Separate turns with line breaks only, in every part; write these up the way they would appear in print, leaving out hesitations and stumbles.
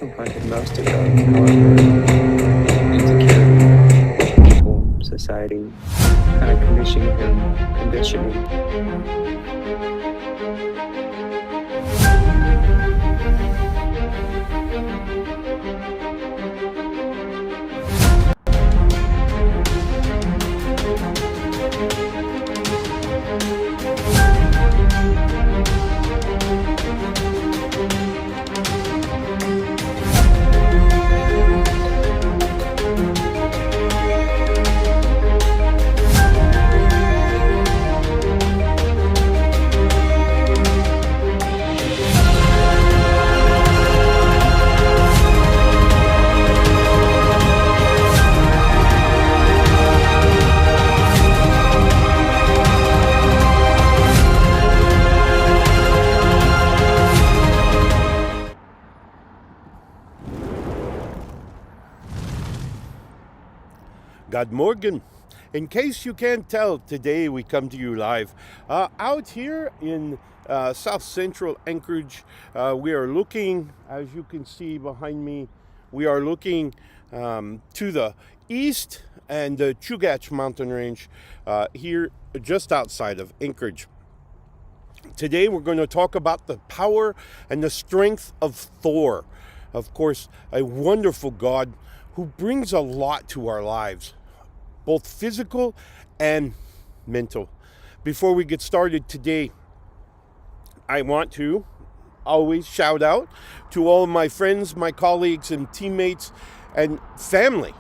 confronted most of them, however, insecurity, people, society, kind of conditioning.
Good morning. In case you can't tell, today we come to you live out here in South Central Anchorage. We are looking, as you can see behind me, we are looking to the east and the Chugach mountain range here just outside of Anchorage. Today we're going to talk about the power and the strength of Thor. Of course, a wonderful god who brings a lot to our lives, both physical and mental. Before we get started today, I want to always shout out to all of my friends, my colleagues, and teammates and family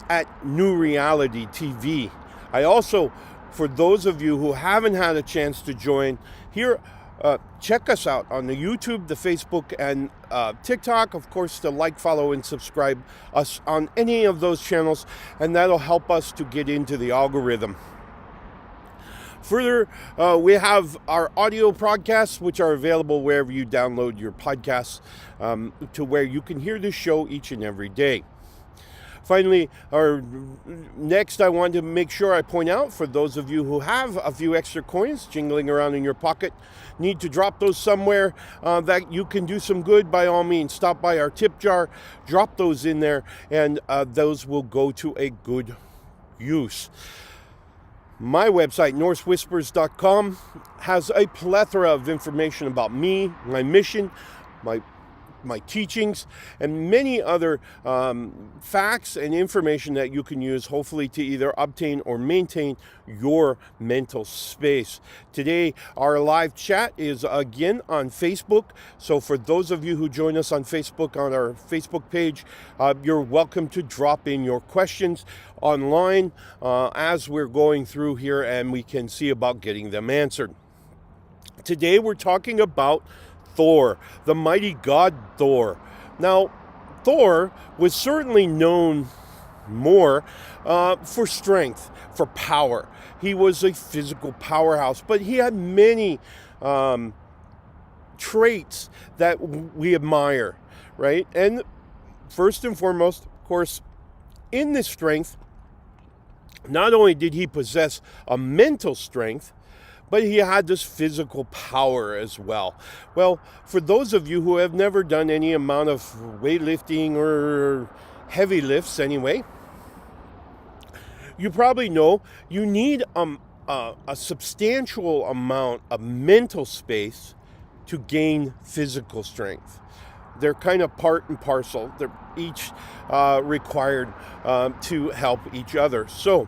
at newrealitytv. I also, for those of you who haven't had a chance to join here, check us out on the YouTube, the Facebook, and TikTok. Of course, to like, follow, and subscribe us on any of those channels, and that'll help us to get into the algorithm. Further, we have our audio podcasts, which are available wherever you download your podcasts, to where you can hear the show each and every day. Finally, next I want to make sure I point out, for those of you who have a few extra coins jingling around in your pocket, need to drop those somewhere that you can do some good, by all means, stop by our tip jar, drop those in there, and those will go to a good use. My website, norsewhispers.com, has a plethora of information about me, my mission, my teachings, and many other facts and information that you can use, hopefully, to either obtain or maintain your mental space. Today, our live chat is again on Facebook. So for those of you who join us on Facebook, on our Facebook page, you're welcome to drop in your questions online as we're going through here, and we can see about getting them answered. Today, we're talking about Thor, the mighty god Thor. Now, Thor was certainly known more for strength, for power. He was a physical powerhouse, but he had many traits that we admire, right? And first and foremost, of course, in this strength, not only did he possess a mental strength, but he had this physical power as well. Well, for those of you who have never done any amount of weightlifting or heavy lifts anyway, you probably know you need a substantial amount of mental space to gain physical strength. They're kind of part and parcel. They're each required to help each other. So,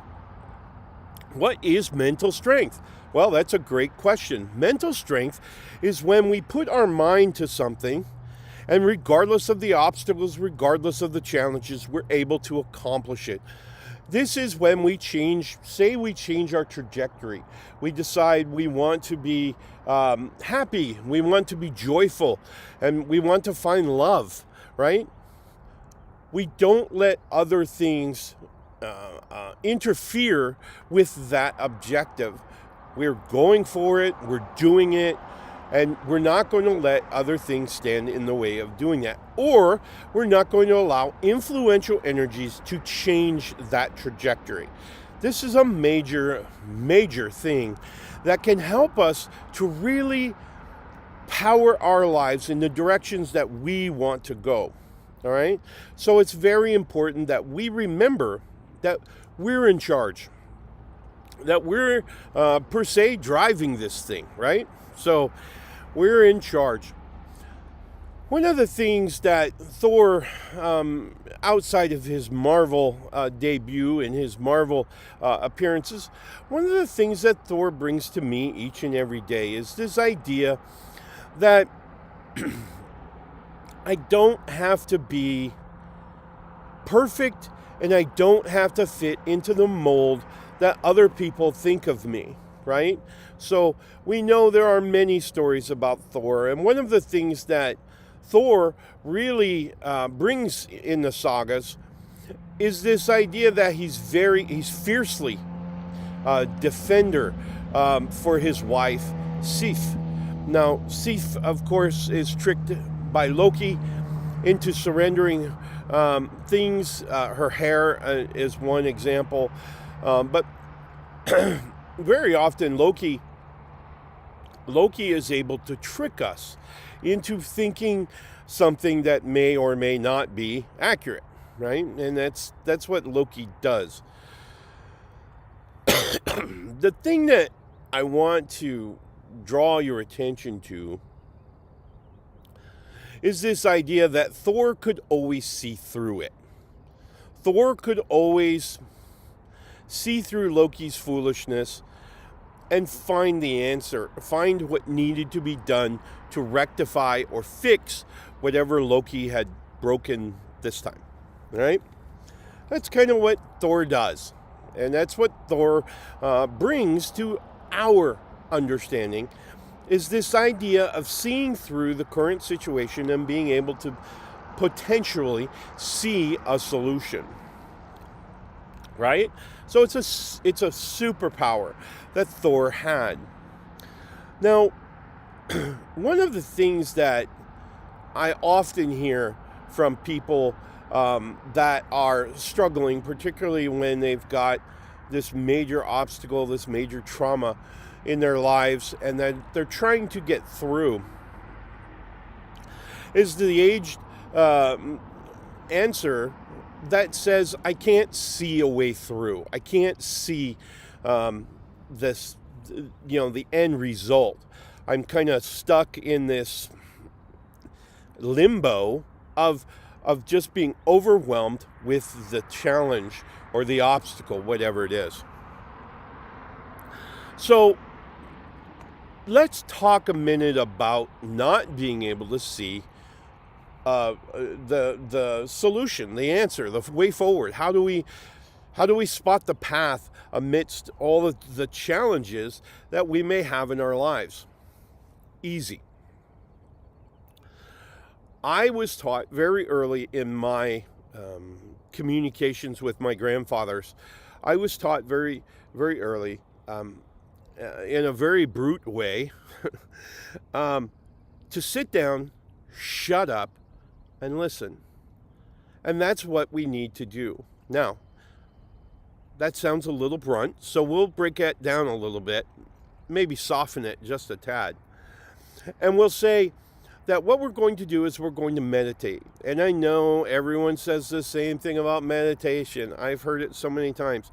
what is mental strength? Well, that's a great question. Mental strength is when we put our mind to something, and regardless of the obstacles, regardless of the challenges, we're able to accomplish it. This is when we change our trajectory. We decide we want to be happy, we want to be joyful, and we want to find love, right? We don't let other things interfere with that objective. We're going for it, we're doing it, and we're not going to let other things stand in the way of doing that. Or we're not going to allow influential energies to change that trajectory. This is a major, major thing that can help us to really power our lives in the directions that we want to go. All right? So it's very important that we remember that we're in charge, that we're per se driving this thing, right? So we're in charge. One of the things that Thor, outside of his Marvel debut and his Marvel appearances, one of the things that Thor brings to me each and every day is this idea that I don't have to be perfect and I don't have to fit into the mold that other people think of me, right? So we know there are many stories about Thor, and one of the things that Thor really brings in the sagas is this idea that he's fiercely defender for his wife, Sif. Now, Sif, of course, is tricked by Loki into surrendering things. Her hair is one example. But very often Loki is able to trick us into thinking something that may or may not be accurate, right? And that's what Loki does. The thing that I want to draw your attention to is this idea that Thor could always see through it. Thor could always see through Loki's foolishness and find the answer, find what needed to be done to rectify or fix whatever Loki had broken this time, right? That's kind of what Thor does. And that's what Thor brings to our understanding, is this idea of seeing through the current situation and being able to potentially see a solution, right? So it's a superpower that Thor had. Now, one of the things that I often hear from people that are struggling, particularly when they've got this major obstacle, this major trauma in their lives, and that they're trying to get through, is the aged answer that says, I can't see a way through. I can't see this, the end result. I'm kind of stuck in this limbo of just being overwhelmed with the challenge or the obstacle, whatever it is. So let's talk a minute about not being able to see the solution, the answer, the way forward. How do we spot the path amidst all of the challenges that we may have in our lives? Easy. I was taught very early in my communications with my grandfathers. I was taught very, very early, in a very brute way, to sit down, shut up, and listen. And that's what we need to do. Now, that sounds a little blunt, so we'll break it down a little bit, maybe soften it just a tad. And we'll say that what we're going to do is we're going to meditate. And I know everyone says the same thing about meditation. I've heard it so many times.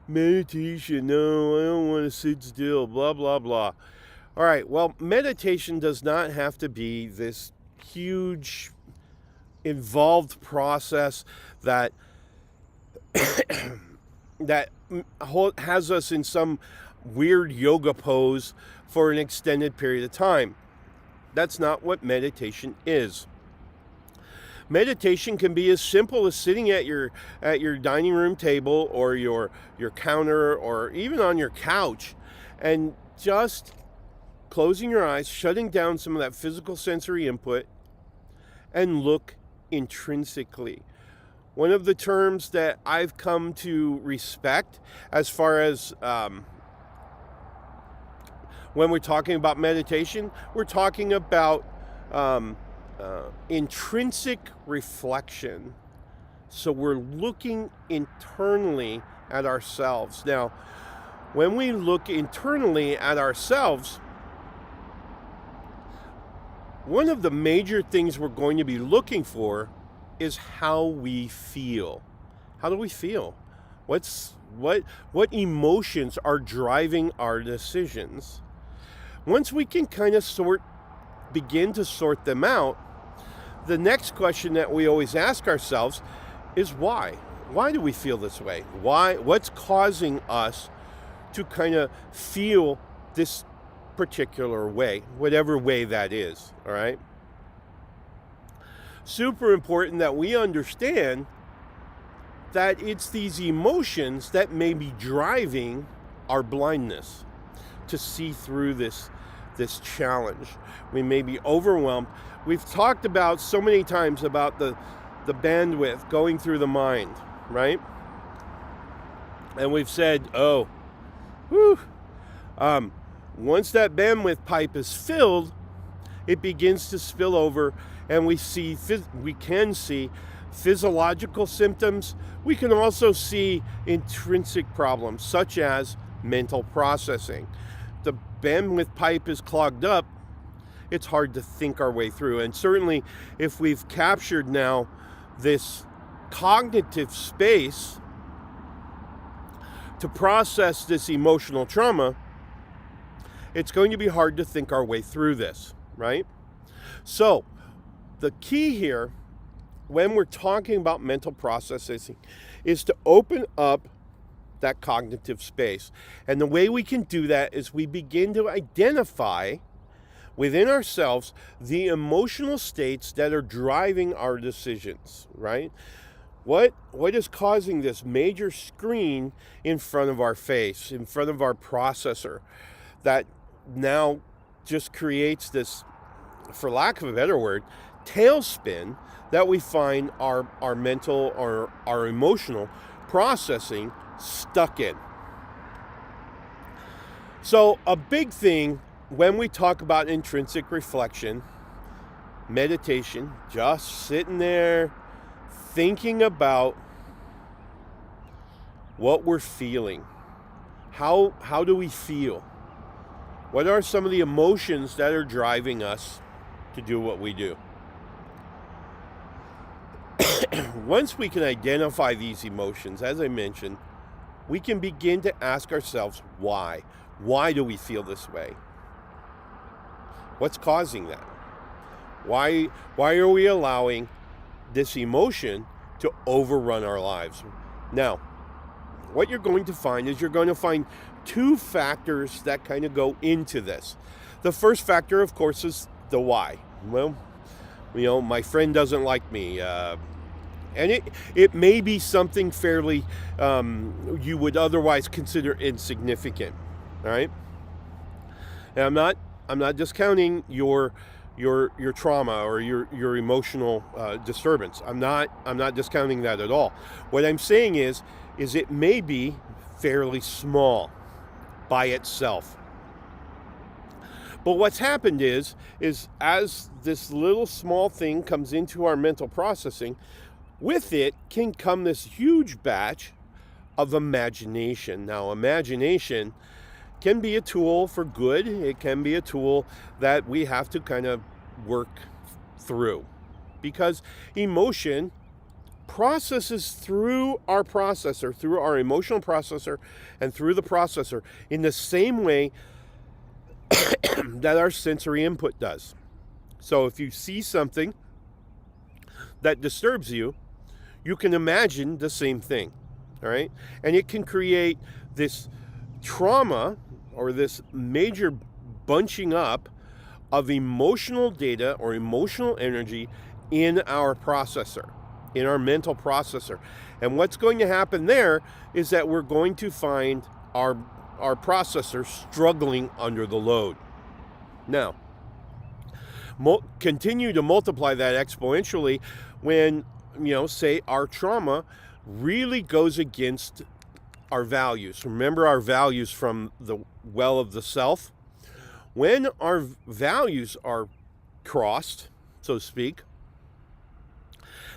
Meditation, no, I don't want to sit still, blah, blah, blah. All right, well, meditation does not have to be this huge, involved process that that has us in some weird yoga pose for an extended period of time. That's not what meditation is. Meditation can be as simple as sitting at your dining room table or your counter or even on your couch and just closing your eyes, shutting down some of that physical sensory input, and look intrinsically. One of the terms that I've come to respect as far as when we're talking about meditation, we're talking about intrinsic reflection. So we're looking internally at ourselves. Now, when we look internally at ourselves, one of the major things we're going to be looking for is how we feel. How do we feel? What emotions are driving our decisions? Once we can kind of begin to sort them out, the next question that we always ask ourselves is why? Why do we feel this way? What's causing us to kind of feel this particular way, whatever way that is, all right? Super important that we understand that it's these emotions that may be driving our blindness to see through this challenge. We may be overwhelmed. We've talked about so many times about the bandwidth going through the mind, right? And we've said, once that bandwidth pipe is filled, it begins to spill over, and we can see physiological symptoms. We can also see intrinsic problems, such as mental processing. The bandwidth pipe is clogged up. It's hard to think our way through. And certainly, if we've captured now this cognitive space to process this emotional trauma, it's going to be hard to think our way through this, right? So, the key here, when we're talking about mental processing, is to open up that cognitive space. And the way we can do that is we begin to identify within ourselves the emotional states that are driving our decisions, right? What is causing this major screen in front of our face, in front of our processor, that now just creates this, for lack of a better word, tailspin that we find our mental or our emotional processing stuck in. So a big thing when we talk about intrinsic reflection, meditation, just sitting there thinking about what we're feeling. How do we feel? What are some of the emotions that are driving us to do what we do? Once we can identify these emotions, as I mentioned, we can begin to ask ourselves why. Why do we feel this way? What's causing that? Why are we allowing this emotion to overrun our lives? Now, what you're going to find is you're going to find two factors that kind of go into this. The first factor, of course, is the why. Well, my friend doesn't like me. And it may be something fairly you would otherwise consider insignificant. All right? And I'm not discounting your trauma or your emotional disturbance. I'm not discounting that at all. What I'm saying is it may be fairly small by itself. But what's happened is as this little small thing comes into our mental processing, with it can come this huge batch of imagination. Now, imagination can be a tool for good. It can be a tool that we have to kind of work through, because emotion processes through our processor, through our emotional processor, and through the processor in the same way that our sensory input does. So if you see something that disturbs you, you can imagine the same thing, all right? And it can create this trauma or this major bunching up of emotional data or emotional energy in our processor, in our mental processor. And what's going to happen there is that we're going to find our processor struggling under the load. Now, continue to multiply that exponentially when, say our trauma really goes against our values. Remember our values from the well of the self? When our values are crossed, so to speak,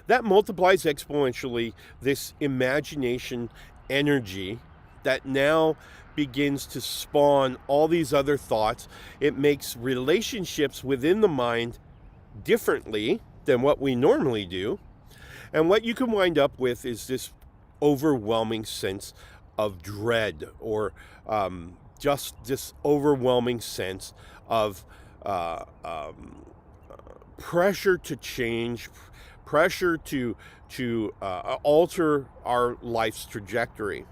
that multiplies exponentially this imagination energy that now begins to spawn all these other thoughts. It makes relationships within the mind differently than what we normally do. And what you can wind up with is this overwhelming sense of dread, or just this overwhelming sense of pressure to change, pressure to alter our life's trajectory,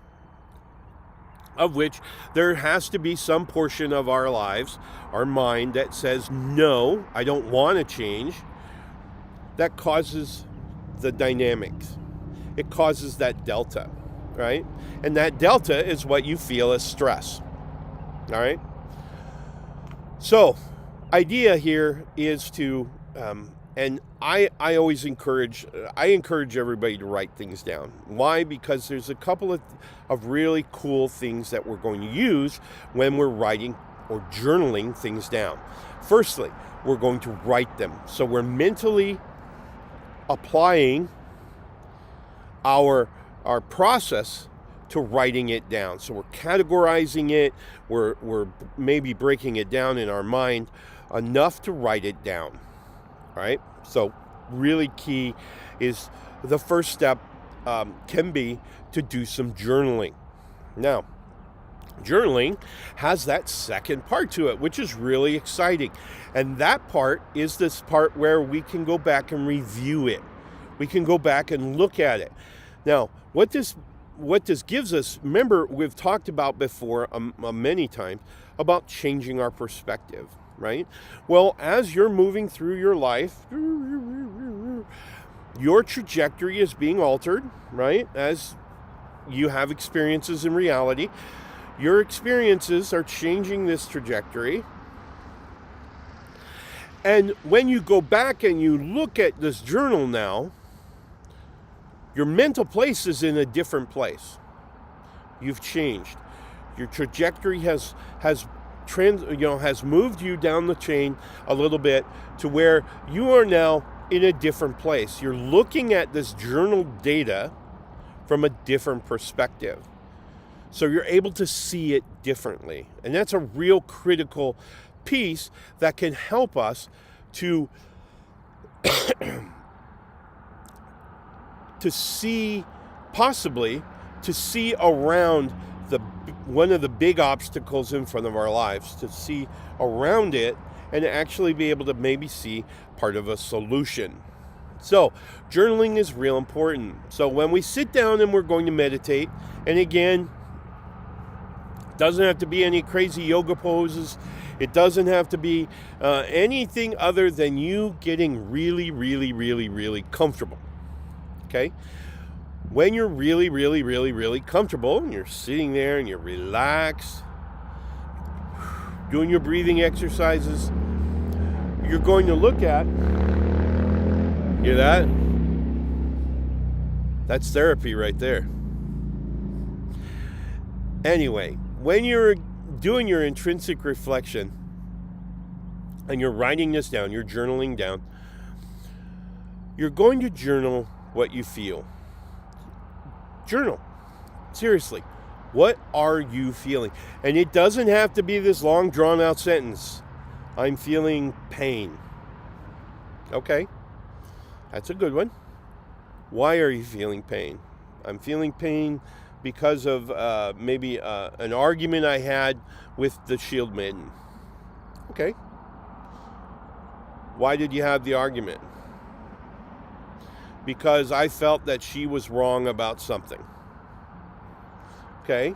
of which there has to be some portion of our lives, our mind, that says, no, I don't want to change. That causes the dynamics. It causes that delta, right? And that delta is what you feel as stress, all right? So, idea here is to, and I always encourage everybody to write things down. Why? Because there's a couple of really cool things that we're going to use when we're writing or journaling things down. Firstly, we're going to write them. So we're mentally applying our process to writing it down. So we're categorizing it, we're maybe breaking it down in our mind enough to write it down. Right? So really key is the first step can be to do some journaling. Now, journaling has that second part to it, which is really exciting. And that part is this part where we can go back and review it. We can go back and look at it. Now, what this gives us, remember, we've talked about before many times about changing our perspective, right? Well, as you're moving through your life, your trajectory is being altered, right? As you have experiences in reality, your experiences are changing this trajectory. And when you go back and you look at this journal now, your mental place is in a different place. You've changed. Your trajectory has moved you down the chain a little bit to where you are now in a different place. You're looking at this journal data from a different perspective. So you're able to see it differently. And that's a real critical piece that can help us to to see around one of the big obstacles in front of our lives, to see around it and actually be able to maybe see part of a solution. So journaling is real important. So when we sit down and we're going to meditate, and again, doesn't have to be any crazy yoga poses. It doesn't have to be anything other than you getting really, really, really, really comfortable. Okay? When you're really, really, really, really comfortable and you're sitting there and you're relaxed, doing your breathing exercises, you're going to look at, hear that? That's therapy right there. Anyway, when you're doing your intrinsic reflection and you're writing this down, you're journaling down, you're going to journal what you feel. Journal. Seriously. What are you feeling? And it doesn't have to be this long drawn out sentence. I'm feeling pain. Okay. That's a good one. Why are you feeling pain? I'm feeling pain because of maybe an argument I had with the shield maiden. Okay. Why did you have the argument? Because I felt that she was wrong about something. Okay.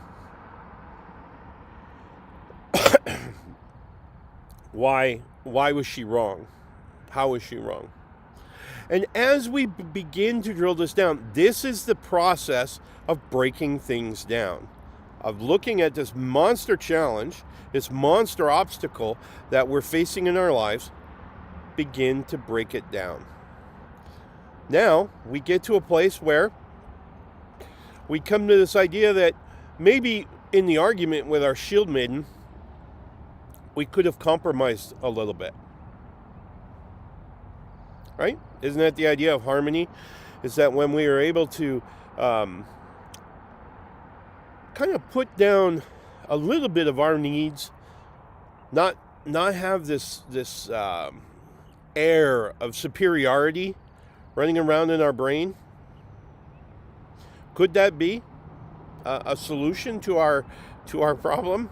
Why was she wrong? How was she wrong? And as we begin to drill this down, this is the process of breaking things down, of looking at this monster challenge, this monster obstacle that we're facing in our lives, begin to break it down. Now, we get to a place where we come to this idea that maybe in the argument with our shield maiden, we could have compromised a little bit. Right? Isn't that the idea of harmony? Is that when we are able to kind of put down a little bit of our needs, not have this air of superiority running around in our brain? Could that be a solution to our problem?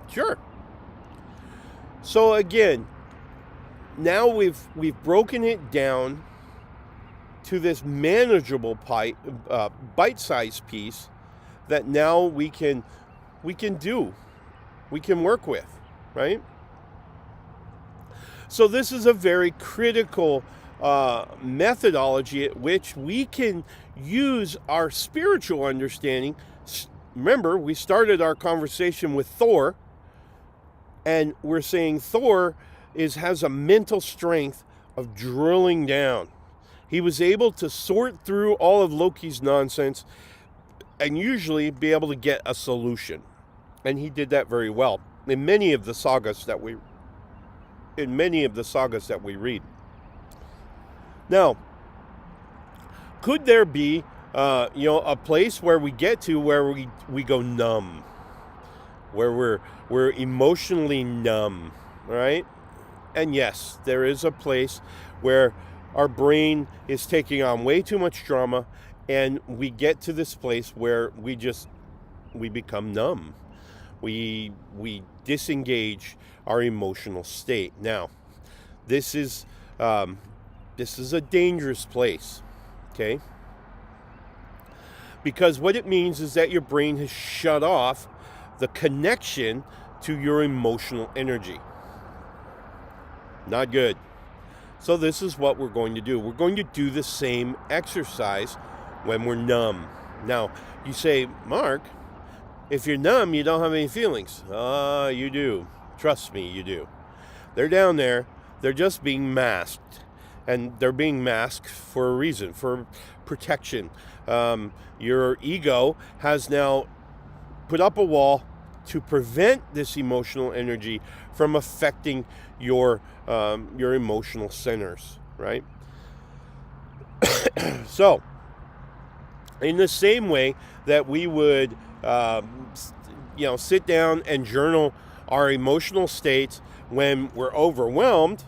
Sure. So again, now we've broken it down to this manageable bite-sized piece that now we can work with, right? So this is a very critical methodology at which we can use our spiritual understanding. Remember, we started our conversation with Thor, and we're saying Thor has a mental strength of drilling down. He was able to sort through all of Loki's nonsense and usually be able to get a solution. And he did that very well in many of the sagas that we read. Now, could there be a place where we get to where we go numb, where we're emotionally numb, right? And yes, there is a place where our brain is taking on way too much drama, and we get to this place where we become numb. We disengage our emotional state. Now, this is a dangerous place, okay? Because what it means is that your brain has shut off the connection to your emotional energy. Not good. So this is what we're going to do. We're going to do the same exercise when we're numb. Now, you say, Mark, if you're numb, you don't have any feelings. You do. Trust me, you do. They're down there. They're just being masked. And they're being masked for a reason, for protection. Your ego has now put up a wall to prevent this emotional energy from affecting your emotional centers, right? So, in the same way that we would, sit down and journal our emotional states when we're overwhelmed,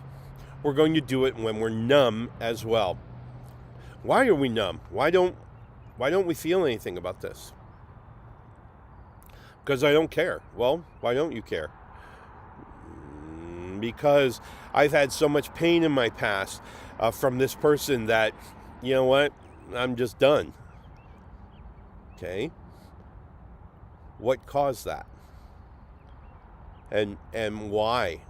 we're going to do it when we're numb as well. Why are we numb? Why don't we feel anything about this? Because I don't care. Well, why don't you care? Because I've had so much pain in my past from this person that, you know what, I'm just done. Okay? What caused that? And why?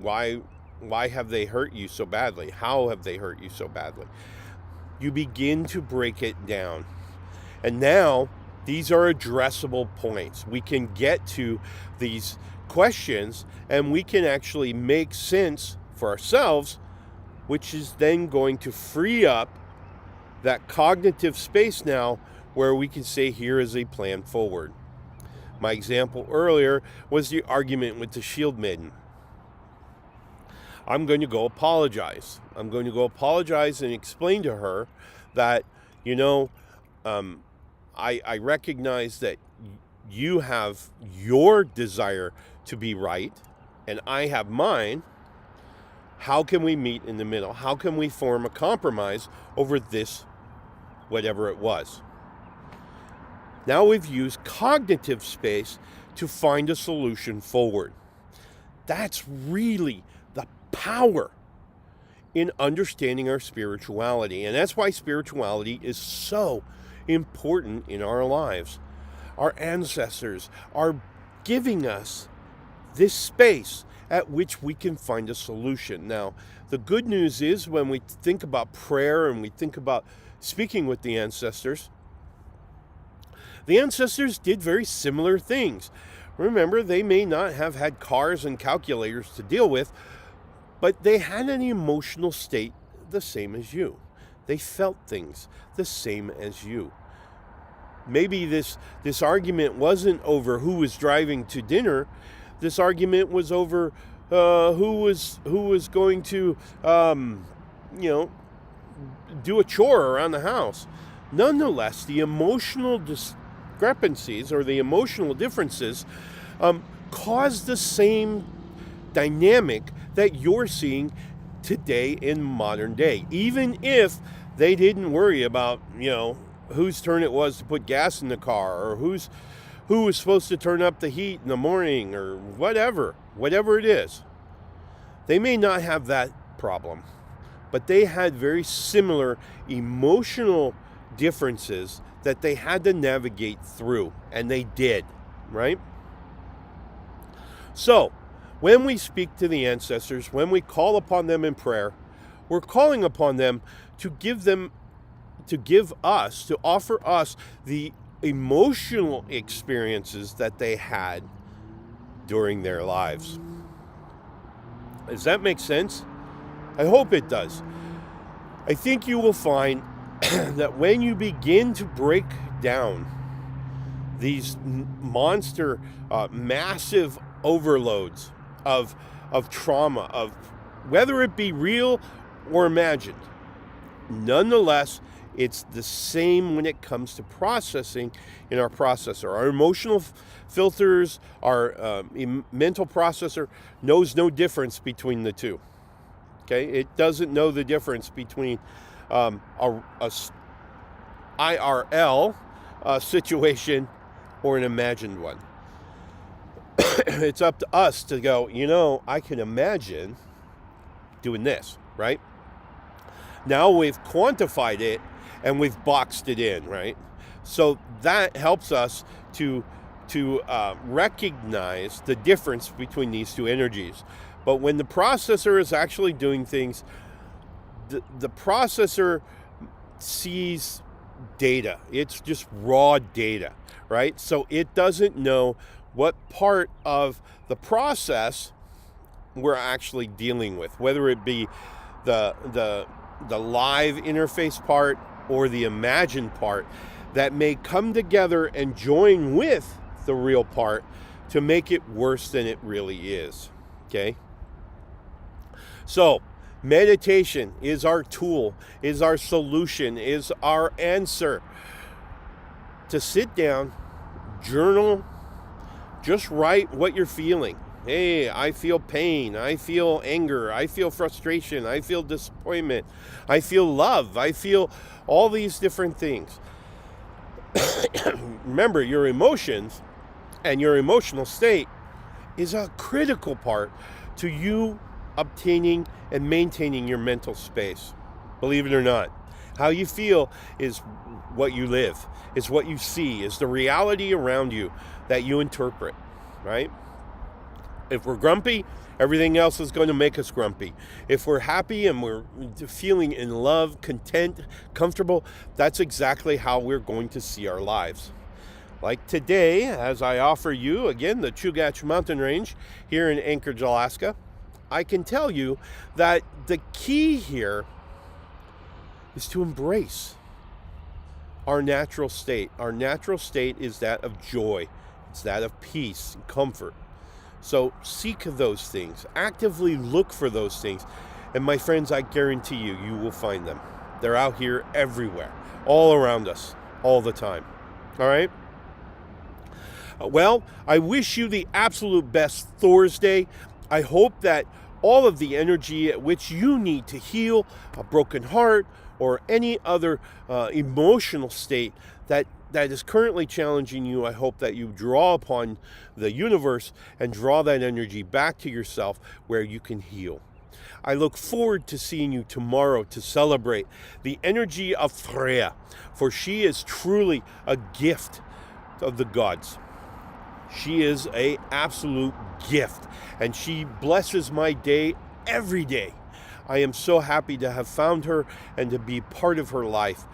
Why have they hurt you so badly? How have they hurt you so badly? You begin to break it down. And now, these are addressable points. We can get to these questions and we can actually make sense for ourselves, which is then going to free up that cognitive space now where we can say, here is a plan forward. My example earlier was the argument with the shield maiden. I'm going to go apologize. I'm going to go apologize and explain to her that, I recognize that you have your desire to be right and I have mine. How can we meet in the middle? How can we form a compromise over this, whatever it was? Now we've used cognitive space to find a solution forward. That's really the power in understanding our spirituality. And that's why spirituality is so important in our lives. Our ancestors are giving us this space at which we can find a solution. Now, the good news is when we think about prayer and we think about speaking with the ancestors did very similar things. Remember, they may not have had cars and calculators to deal with, but they had an emotional state the same as you. They felt things the same as you. Maybe this argument wasn't over who was driving to dinner. This argument was over who was going to do a chore around the house. Nonetheless, the emotional discrepancies or the emotional differences cause the same dynamic that you're seeing today in modern day, even if they didn't worry about, whose turn it was to put gas in the car, or who was supposed to turn up the heat in the morning, or whatever it is. They may not have that problem, but they had very similar emotional differences that they had to navigate through, and they did, right? So, when we speak to the ancestors, when we call upon them in prayer, we're calling upon them to offer us the emotional experiences that they had during their lives. Does that make sense? I hope it does. I think you will find that when you begin to break down these monster, massive overloads of trauma, of whether it be real or imagined, nonetheless, it's the same when it comes to processing in our processor. Our emotional filters, our mental processor knows no difference between the two. Okay, it doesn't know the difference between a IRL situation or an imagined one. It's up to us to go, I can imagine doing this, right? Now we've quantified it and we've boxed it in, right? So that helps us to recognize the difference between these two energies. But when the processor is actually doing things, the processor sees data. It's just raw data, right? So it doesn't know what part of the process we're actually dealing with, whether it be the live interface part or the imagined part that may come together and join with the real part to make it worse than it really is. Okay? So, meditation is our tool, is our solution, is our answer. To sit down, journal, just write what you're feeling. Hey, I feel pain, I feel anger, I feel frustration, I feel disappointment, I feel love, I feel all these different things. Remember, your emotions and your emotional state is a critical part to you obtaining and maintaining your mental space. Believe it or not, how you feel is what you live, is what you see, is the reality around you that you interpret, right? If we're grumpy, everything else is going to make us grumpy. If we're happy and we're feeling in love, content, comfortable, that's exactly how we're going to see our lives. Like today, as I offer you, again, the Chugach mountain range here in Anchorage, Alaska, I can tell you that the key here is to embrace our natural state. Our natural state is that of joy. It's that of peace and comfort. So seek those things. Actively look for those things. And my friends, I guarantee you, you will find them. They're out here everywhere, all around us, all the time. All right? Well, I wish you the absolute best Thursday. I hope that all of the energy at which you need to heal a broken heart or any other emotional state that is currently challenging you, I hope that you draw upon the universe and draw that energy back to yourself where you can heal. I look forward to seeing you tomorrow to celebrate the energy of Freya, for she is truly a gift of the gods. She is an absolute gift, and she blesses my day every day. I am so happy to have found her and to be part of her life.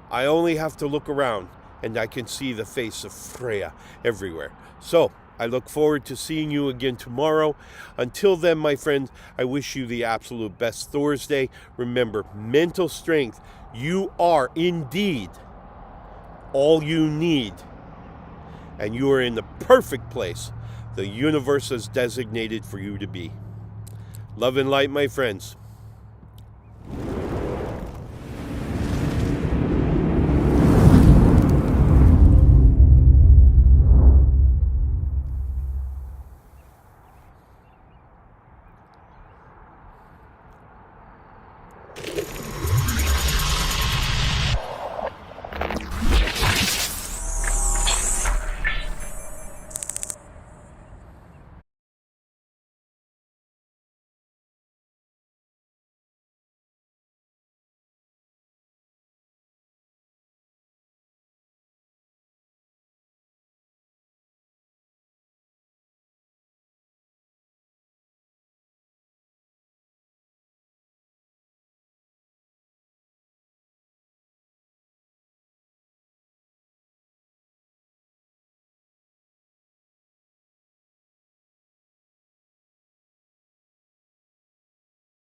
I only have to look around and I can see the face of Freya everywhere. So I look forward to seeing you again tomorrow. Until then, my friends, I wish you the absolute best Thursday. Remember, mental strength, you are indeed all you need. And you are in the perfect place the universe has designated for you to be. Love and light, my friends.